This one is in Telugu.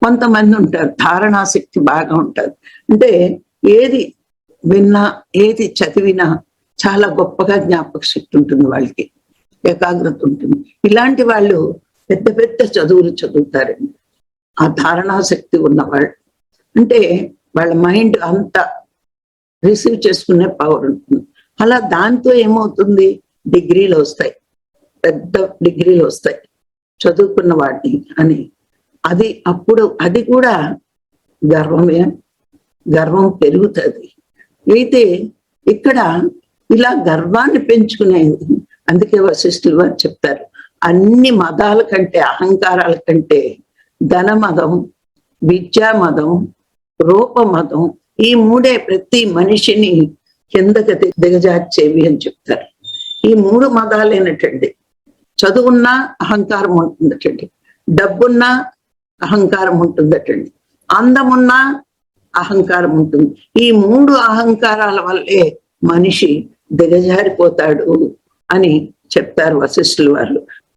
కొంతమంది ఉంటారు ధారణాశక్తి బాగా ఉంటుంది. అంటే ఏది విన్నా ఏది చదివినా చాలా గొప్పగా జ్ఞాపక శక్తి ఉంటుంది, వాళ్ళకి ఏకాగ్రత ఉంటుంది. ఇలాంటి వాళ్ళు పెద్ద పెద్ద చదువులు చదువుతారండి. ఆ ధారణాశక్తి ఉన్నవాళ్ళు అంటే వాళ్ళ మైండ్ అంత రిసీవ్ చేసుకునే పవర్ ఉంటుంది. అలా దాంతో ఏమవుతుంది, డిగ్రీలు వస్తాయి, పెద్ద డిగ్రీలు వస్తాయి చదువుకున్న వాటిని అని. అది అప్పుడు అది కూడా గర్వమే, గర్వం పెరుగుతుంది. అయితే ఇక్కడ ఇలా గర్వాన్ని పెంచుకునేది, అందుకే వశిష్ఠులు వారు చెప్తారు, అన్ని మదాల కంటే అహంకారాల కంటే ధనమదం, విద్యామదం, రూపమదం, ఈ మూడే ప్రతి మనిషిని కిందకి దిగజార్చేవి అని చెప్తారు. ఈ మూడు మదాలేనటండి. చదువున్నా అహంకారం ఉంటుందటండి, డబ్బున్నా అహంకారం ఉంటుందటండి, అందమున్నా అహంకారం ఉంటుంది. ఈ మూడు అహంకారాల వల్లే మనిషి దిగజారిపోతాడు అని చెప్తారు వశిష్ఠుల వారు.